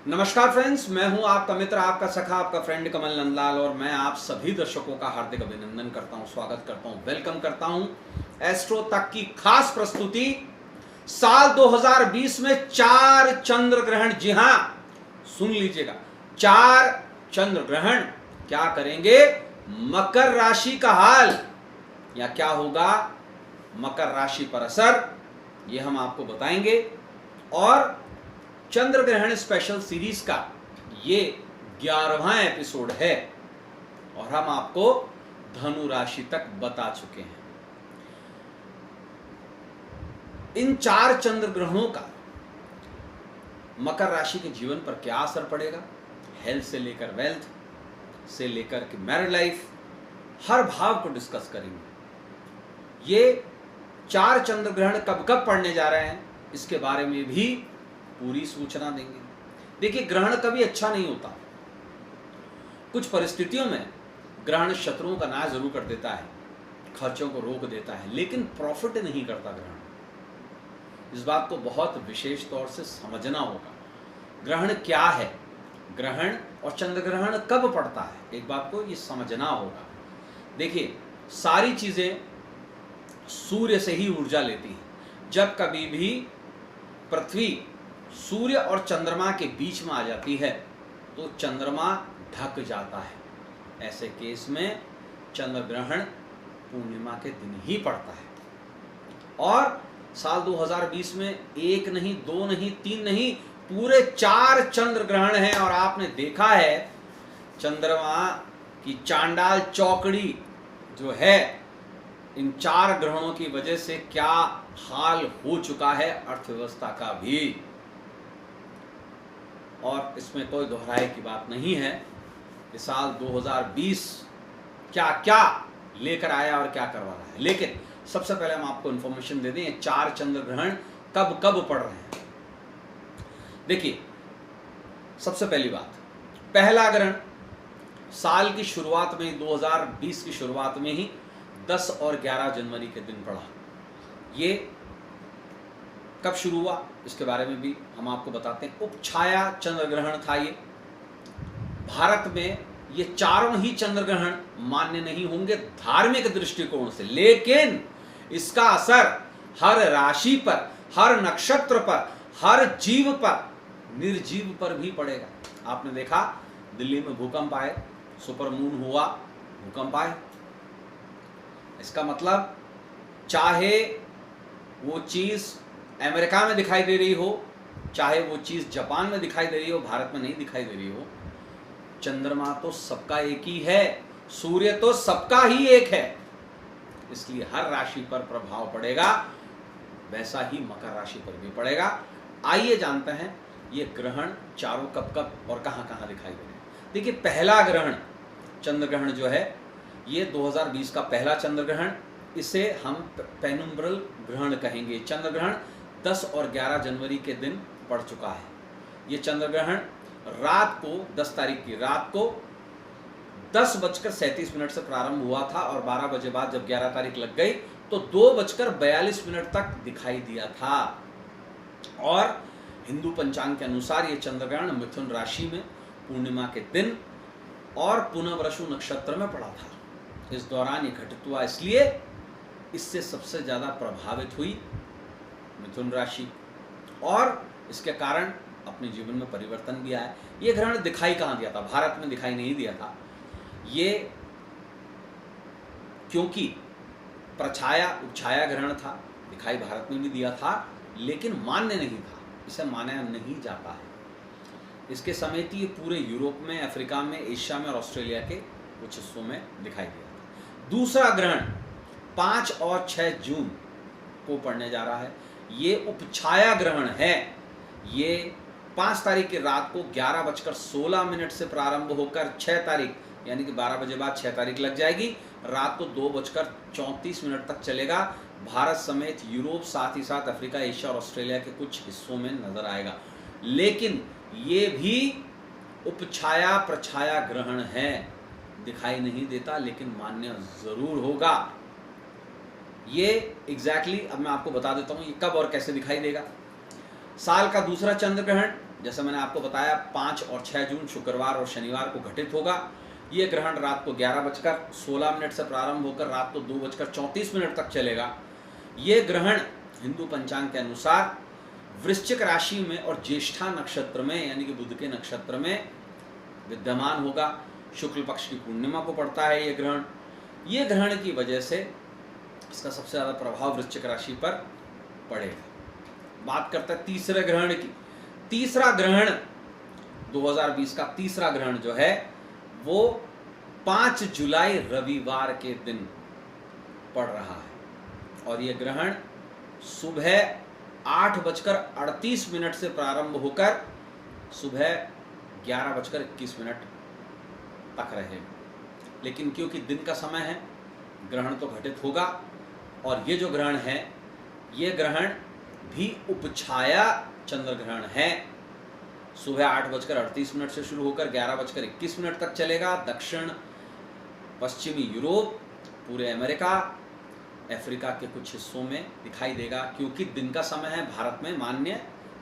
नमस्कार फ्रेंड्स, मैं हूं आपका मित्र, आपका सखा, आपका फ्रेंड कमल नंदलाल और मैं आप सभी दर्शकों का हार्दिक अभिनंदन करता हूं, स्वागत करता हूं, वेलकम करता हूं एस्ट्रो तक की खास प्रस्तुति। साल 2020 में 4 चंद्र ग्रहण, जी हां, सुन लीजिएगा, 4 चंद्र ग्रहण क्या करेंगे, मकर राशि का हाल या क्या होगा मकर राशि पर असर, ये हम आपको बताएंगे। और चंद्र ग्रहण स्पेशल सीरीज का ये 11वां एपिसोड है और हम आपको धनु राशि तक बता चुके हैं। इन 4 चंद्र ग्रहणों का मकर राशि के जीवन पर क्या असर पड़ेगा, हेल्थ से लेकर वेल्थ से लेकर के मैरिड लाइफ, हर भाव को डिस्कस करेंगे। ये 4 चंद्र ग्रहण कब कब पड़ने जा रहे हैं, इसके बारे में भी पूरी सूचना देंगे। देखिए, ग्रहण कभी अच्छा नहीं होता। कुछ परिस्थितियों में ग्रहण शत्रुओं का नाश जरूर कर देता है, खर्चों को रोक देता है, लेकिन प्रॉफिट नहीं करता ग्रहण। इस बात को बहुत विशेष तौर से समझना होगा। ग्रहण क्या है, ग्रहण और चंद्र ग्रहण कब पड़ता है, एक बात को ये समझना होगा। देखिए, सारी चीजें सूर्य से ही ऊर्जा लेती हैं। जब कभी भी पृथ्वी सूर्य और चंद्रमा के बीच में आ जाती है तो चंद्रमा ढक जाता है। ऐसे केस में चंद्र ग्रहण पूर्णिमा के दिन ही पड़ता है। और साल 2020 में 1 नहीं, 2 नहीं, 3 नहीं, पूरे 4 चंद्र ग्रहण हैं। और आपने देखा है चंद्रमा की चांडाल चौकड़ी जो है, इन 4 ग्रहणों की वजह से क्या हाल हो चुका है अर्थव्यवस्था का भी। और इसमें कोई दोहराए की बात नहीं है। इस साल 2020 क्या क्या लेकर आया और क्या करवा रहा है। लेकिन सबसे पहले हम आपको इंफॉर्मेशन दे दें, ये 4 चंद्र ग्रहण कब कब पड़ रहे हैं। देखिए, सबसे पहली बात, पहला ग्रहण साल की शुरुआत में, 2020 की शुरुआत में ही 10 और 11 जनवरी के दिन पड़ा। ये कब शुरू हुआ इसके बारे में भी हम आपको बताते हैं। उपछाया चंद्र ग्रहण था ये। भारत में ये चारों ही चंद्र ग्रहण मान्य नहीं होंगे धार्मिक दृष्टिकोण से, लेकिन इसका असर हर राशि पर, हर नक्षत्र पर, हर जीव पर, निर्जीव पर भी पड़ेगा। आपने देखा दिल्ली में भूकंप आए, सुपर मून हुआ, भूकंप आए। इसका मतलब चाहे वो चीज अमेरिका में दिखाई दे रही हो, चाहे वो चीज जापान में दिखाई दे रही हो, भारत में नहीं दिखाई दे रही हो, चंद्रमा तो सबका एक ही है, सूर्य तो सबका ही एक है। इसलिए हर राशि पर प्रभाव पड़ेगा, वैसा ही मकर राशि पर भी पड़ेगा। आइए जानते हैं ये ग्रहण चारों कब कब और कहां कहां दिखाई दे रहे हैं। देखिए, पहला ग्रहण चंद्र ग्रहण जो है, ये 2020 का पहला चंद्र ग्रहण, इसे हम पेनुम्ब्रल ग्रहण कहेंगे। चंद्र ग्रहण 10 और 11 जनवरी के दिन पड़ चुका है। ये चंद्र ग्रहण रात को, 10 तारीख की रात को 10:37 से प्रारंभ हुआ था और 12 बजे बाद जब 11 तारीख लग गई तो 2:42 तक दिखाई दिया था। और हिंदू पंचांग के अनुसार ये चंद्र ग्रहण मिथुन राशि में पूर्णिमा के दिन और पुनर्वसु नक्षत्र में पड़ा था। इस दौरान ये घटित हुआ, इसलिए इससे सबसे ज्यादा प्रभावित हुई मिथुन राशि और इसके कारण अपने जीवन में परिवर्तन भी आया। ये ग्रहण दिखाई कहां दिया था, भारत में दिखाई नहीं दिया था। ये क्योंकि प्रछाया उपछाया ग्रहण था, दिखाई भारत में भी दिया था, लेकिन मान्य नहीं था, इसे माना नहीं जाता है। इसके समेत ये पूरे यूरोप में, अफ्रीका में, एशिया में और ऑस्ट्रेलिया के कुछ हिस्सों में दिखाई दिया था। दूसरा ग्रहण 5 और 6 जून को पड़ने जा रहा है। ये उपछाया ग्रहण है। ये 5 तारीख की रात को 11:16 से प्रारंभ होकर 6 तारीख यानी कि 12 बजे बाद 6 तारीख लग जाएगी, रात को 2:34 तक चलेगा। भारत समेत यूरोप, साथ ही साथ अफ्रीका, एशिया और ऑस्ट्रेलिया के कुछ हिस्सों में नजर आएगा। लेकिन ये भी उपछाया प्रछाया ग्रहण है, दिखाई नहीं देता लेकिन मान्य जरूर होगा। ये एग्जैक्टली अब मैं आपको बता देता हूँ ये कब और कैसे दिखाई देगा। साल का दूसरा चंद्र ग्रहण जैसे मैंने आपको बताया 5 और 6 जून शुक्रवार और शनिवार को घटित होगा। ये ग्रहण रात को 11:16 से प्रारंभ होकर रात को 2:34 तक चलेगा। ये ग्रहण हिंदू पंचांग के अनुसार वृश्चिक राशि में और ज्येष्ठा नक्षत्र में यानी कि बुध के नक्षत्र में विद्यमान होगा। शुक्ल पक्ष की पूर्णिमा को पड़ता है ये ग्रहण। ये ग्रहण की वजह से इसका सबसे ज़्यादा प्रभाव वृश्चिक राशि पर पड़ेगा। बात करते हैं तीसरे ग्रहण की। तीसरा ग्रहण 2020 का तीसरा ग्रहण जो है वो 5 जुलाई रविवार के दिन पड़ रहा है और ये ग्रहण सुबह 8:38 से प्रारंभ होकर सुबह 11:21 तक रहेगा। लेकिन क्योंकि दिन का समय है ग्रहण तो घटित होगा और ये जो ग्रहण है ये ग्रहण भी उपछाया चंद्र ग्रहण है। सुबह 8:38 से शुरू होकर 11:21 तक चलेगा। दक्षिण पश्चिमी यूरोप, पूरे अमेरिका, अफ्रीका के कुछ हिस्सों में दिखाई देगा। क्योंकि दिन का समय है भारत में मान्य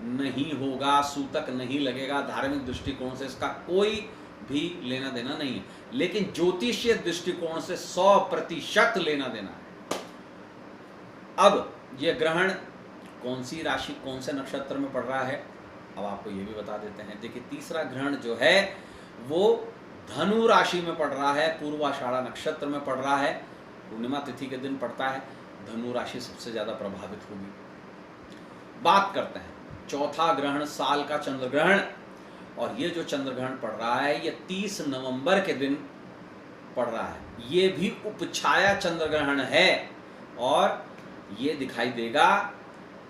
नहीं होगा, सूतक नहीं लगेगा। धार्मिक दृष्टिकोण से इसका कोई भी लेना देना नहीं है, लेकिन ज्योतिषीय दृष्टिकोण से 100% लेना देना है। अब यह ग्रहण कौन सी राशि कौन से नक्षत्र में पड़ रहा है अब आपको ये भी बता देते हैं। देखिए तीसरा ग्रहण जो है वो धनु राशि में पड़ रहा है, पूर्वाषाढ़ा नक्षत्र में पड़ रहा है, पूर्णिमा तिथि के दिन पड़ता है। धनु राशि सबसे ज्यादा प्रभावित होगी। बात करते हैं चौथा ग्रहण साल का चंद्र ग्रहण, और ये जो चंद्र ग्रहण पड़ रहा है ये 30 नवंबर के दिन पड़ रहा है। ये भी उपछाया चंद्र ग्रहण है और ये दिखाई देगा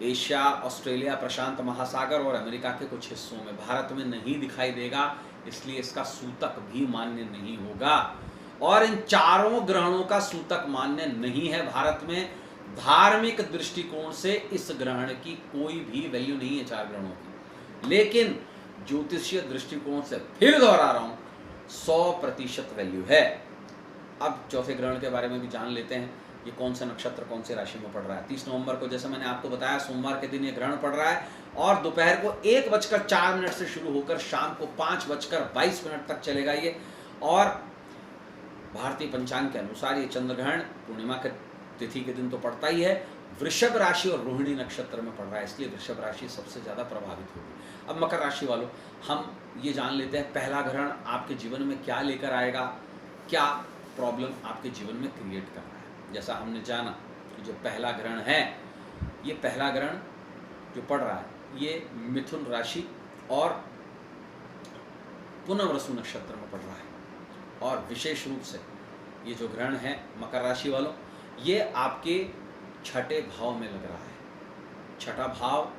एशिया, ऑस्ट्रेलिया, प्रशांत महासागर और अमेरिका के कुछ हिस्सों में। भारत में नहीं दिखाई देगा, इसलिए इसका सूतक भी मान्य नहीं होगा। और इन चारों ग्रहणों का सूतक मान्य नहीं है भारत में। धार्मिक दृष्टिकोण से इस ग्रहण की कोई भी वैल्यू नहीं है चार ग्रहणों की, लेकिन ज्योतिषीय दृष्टिकोण से फिर दोहरा रहा हूं 100% वैल्यू है। अब चौथे ग्रहण के बारे में भी जान लेते हैं। ये कौन सा नक्षत्र कौन से राशि में पड़ रहा है। 30 नवंबर को जैसे मैंने आपको बताया सोमवार के दिन ये ग्रहण पड़ रहा है और दोपहर को 1:04 से शुरू होकर शाम को 5:22 तक चलेगा ये। और भारतीय पंचांग के अनुसार ये चंद्र ग्रहण पूर्णिमा के तिथि के दिन तो पड़ता ही है, वृषभ राशि और रोहिणी नक्षत्र में पड़ रहा है, इसलिए वृषभ राशि सबसे ज्यादा प्रभावित होगी। अब मकर राशि वालों हम ये जान लेते हैं पहला ग्रहण आपके जीवन में क्या लेकर आएगा, क्या प्रॉब्लम आपके जीवन में क्रिएट कर रहा है। जैसा हमने जाना कि जो पहला ग्रहण है, ये पहला ग्रहण जो पड़ रहा है ये मिथुन राशि और पुनर्वसु नक्षत्र में पड़ रहा है। और विशेष रूप से ये जो ग्रहण है मकर राशि वालों, ये आपके छठे भाव में लग रहा है। छठा भाव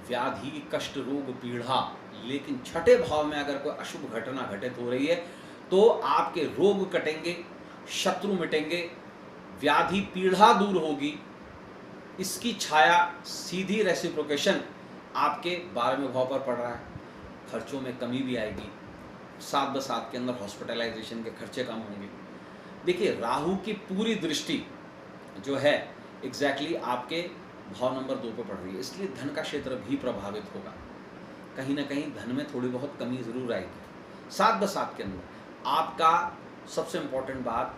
व्याधि, कष्ट, रोग, पीड़ा, लेकिन छठे भाव में अगर कोई अशुभ घटना घटित हो रही है तो आपके रोग कटेंगे, शत्रु मिटेंगे, व्याधि पीड़ा दूर होगी। इसकी छाया सीधी रेसिप्रोकेशन आपके 12वें भाव पर पड़ रहा है। खर्चों में कमी भी आएगी, 7/7 के अंदर हॉस्पिटलाइजेशन के खर्चे कम होंगे। देखिए राहु की पूरी दृष्टि जो है एग्जैक्टली आपके भाव नंबर 2 पे पड़ रही है, इसलिए धन का क्षेत्र भी प्रभावित होगा। कहीं ना कहीं धन में थोड़ी बहुत कमी जरूर आएगी। 7/7 के अंदर आपका सबसे इंपॉर्टेंट बात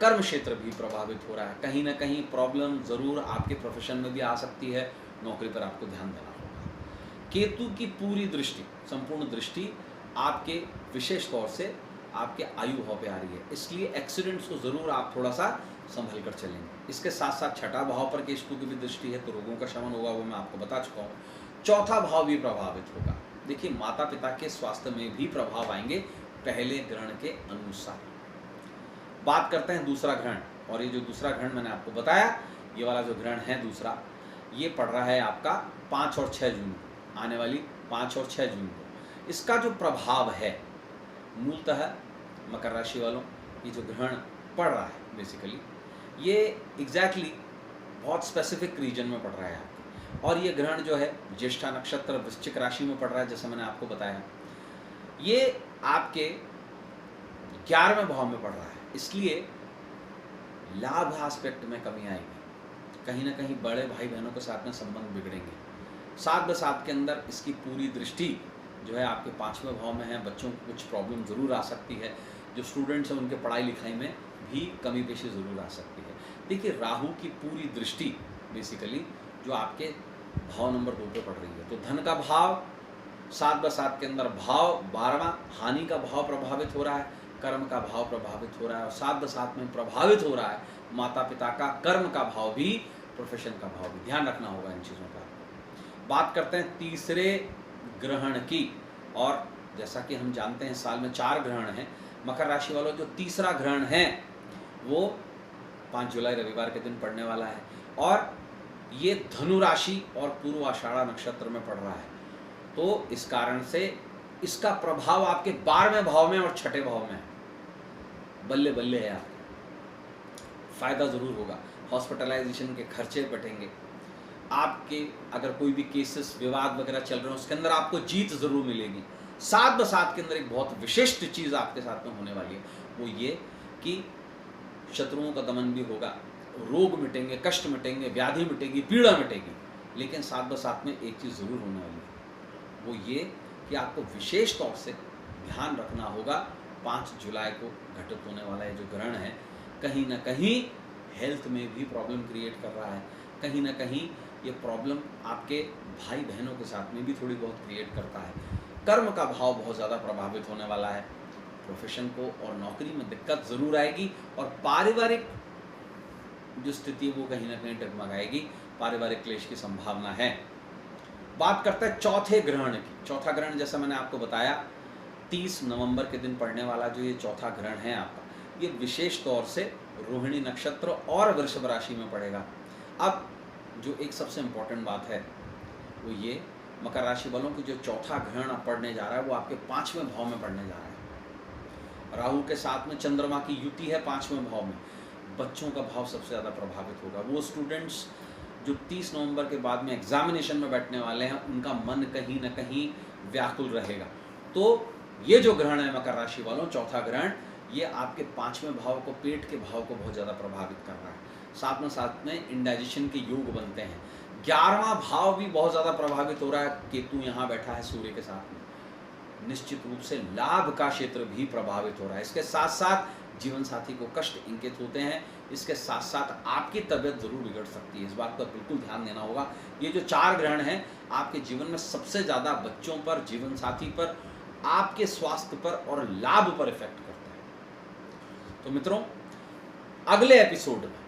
कर्म क्षेत्र भी प्रभावित हो रहा है। कहीं ना कहीं प्रॉब्लम जरूर आपके प्रोफेशन में भी आ सकती है, नौकरी पर आपको ध्यान देना होगा। केतु की पूरी दृष्टि, संपूर्ण दृष्टि आपके विशेष तौर से आपके आयु भाव पे आ रही है, इसलिए एक्सीडेंट्स को जरूर आप थोड़ा सा संभल कर चलेंगे। इसके साथ साथ छठा भाव पर केतु की भी दृष्टि है तो रोगों का शमन होगा, वो मैं आपको बता चुका हूँ। चौथा भाव भी प्रभावित होगा। देखिए माता पिता के स्वास्थ्य में भी प्रभाव आएंगे पहले ग्रहण के अनुसार। बात करते हैं दूसरा ग्रहण, और ये जो दूसरा ग्रहण मैंने आपको बताया, ये वाला जो ग्रहण है दूसरा, ये पड़ रहा है आपका 5 और 6 जून, आने वाली 5 और 6 जून को। इसका जो प्रभाव है मूलतः मकर राशि वालों, ये जो ग्रहण पड़ रहा है बेसिकली ये एग्जैक्टली बहुत स्पेसिफिक रीजन में पड़ रहा है आपके। और ये ग्रहण जो है ज्येष्ठा नक्षत्र वृश्चिक राशि में पड़ रहा है, जैसे मैंने आपको बताया। ये आपके 11वें भाव में पड़ रहा है, इसलिए लाभ एस्पेक्ट में कमी आएगी। कहीं ना कहीं बड़े भाई बहनों के साथ में संबंध बिगड़ेंगे, 7/7 के अंदर इसकी पूरी दृष्टि जो है आपके 5वें भाव में है। बच्चों को कुछ प्रॉब्लम ज़रूर आ सकती है, जो स्टूडेंट्स हैं उनके पढ़ाई लिखाई में भी कमी पेशी ज़रूर आ सकती है। देखिए, राहु की पूरी दृष्टि बेसिकली जो आपके भाव नंबर 2 पे पड़ रही है, तो धन का भाव 7/7 के अंदर भाव 12वां हानि का भाव प्रभावित हो रहा है, कर्म का भाव प्रभावित हो रहा है, और 7/7 में प्रभावित हो रहा है माता पिता का कर्म का भाव भी, प्रोफेशन का भाव भी। ध्यान रखना होगा इन चीज़ों का। बात करते हैं तीसरे ग्रहण की, और जैसा कि हम जानते हैं साल में 4 ग्रहण हैं। मकर राशि वालों, जो तीसरा ग्रहण है वो 5 जुलाई रविवार के दिन पड़ने वाला है, और ये धनु राशि और पूर्व आषाढ़ा नक्षत्र में पड़ रहा है। तो इस कारण से इसका प्रभाव आपके 12वें भाव में और 6ठे भाव में है। बल्ले बल्ले है आपके, फायदा जरूर होगा। हॉस्पिटलाइजेशन के खर्चे बटेंगे आपके, अगर कोई भी केसेस विवाद वगैरह चल रहे हैं उसके अंदर आपको जीत जरूर मिलेगी। 7/7 के अंदर एक बहुत विशिष्ट चीज आपके साथ में होने वाली है, वो ये कि शत्रुओं का दमन भी होगा, रोग मिटेंगे, कष्ट मिटेंगे, व्याधि मिटेगी, पीड़ा मिटेगी। लेकिन 7/7 में एक चीज जरूर होने वाली है, वो ये कि आपको विशेष तौर से ध्यान रखना होगा। 5 जुलाई को घटित होने वाला है जो ग्रहण है, कहीं ना कहीं हेल्थ में भी प्रॉब्लम क्रिएट कर रहा है, कहीं ना कहीं ये प्रॉब्लम आपके भाई बहनों के साथ में भी थोड़ी बहुत क्रिएट करता है। कर्म का भाव बहुत ज़्यादा प्रभावित होने वाला है, प्रोफेशन को और नौकरी में दिक्कत ज़रूर आएगी, और पारिवारिक जो स्थिति है वो कहीं ना कहीं डगमगाएगी, पारिवारिक क्लेश की संभावना है। बात करते हैं चौथे ग्रहण की। चौथा ग्रहण जैसा मैंने आपको बताया 30 नवंबर के दिन पड़ने वाला जो ये चौथा ग्रहण है आपका, ये विशेष तौर से रोहिणी नक्षत्र और वृषभ राशि में पड़ेगा। अब जो एक सबसे इम्पोर्टेंट बात है वो ये, मकर राशि वालों की जो चौथा ग्रहण अब पड़ने जा रहा है वो आपके 5वें भाव में पड़ने जा रहा है। राहु के साथ में चंद्रमा की युति है 5वें भाव में। बच्चों का भाव सबसे ज़्यादा प्रभावित होगा। वो स्टूडेंट्स जो 30 नवंबर के बाद में एग्जामिनेशन में बैठने वाले हैं, उनका मन कहीं ना कहीं व्याकुल रहेगा। तो ये जो ग्रहण है मकर राशि वालों, चौथा ग्रहण, ये आपके 5वें भाव को, पेट के भाव को बहुत ज़्यादा प्रभावित कर रहा है। साथ में इंडाइजेशन के योग बनते हैं। 11वां भाव भी बहुत ज़्यादा प्रभावित हो रहा है, केतु यहाँ बैठा है सूर्य के साथ में। निश्चित रूप से लाभ का क्षेत्र भी प्रभावित हो रहा है। इसके साथ साथ जीवन साथी को कष्ट इंगित होते हैं, इसके साथ साथ आपकी तबीयत जरूर बिगड़ सकती है। इस बात का बिल्कुल ध्यान देना होगा। ये जो 4 ग्रहण हैं आपके जीवन में सबसे ज़्यादा बच्चों पर, जीवन साथी पर, आपके स्वास्थ्य पर और लाभ पर इफेक्ट करते हैं। तो मित्रों, अगले एपिसोड में,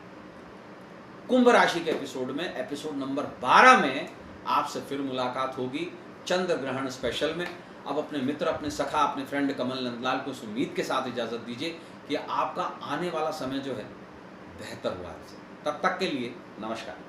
कुंभ राशि के एपिसोड में, एपिसोड नंबर 12 में आपसे फिर मुलाकात होगी, चंद्र ग्रहण स्पेशल में। अब अपने मित्र, अपने सखा, अपने फ्रेंड कमल नंदलाल को इस उम्मीद के साथ इजाज़त दीजिए कि आपका आने वाला समय जो है बेहतर हुआ है। तब तक के लिए नमस्कार।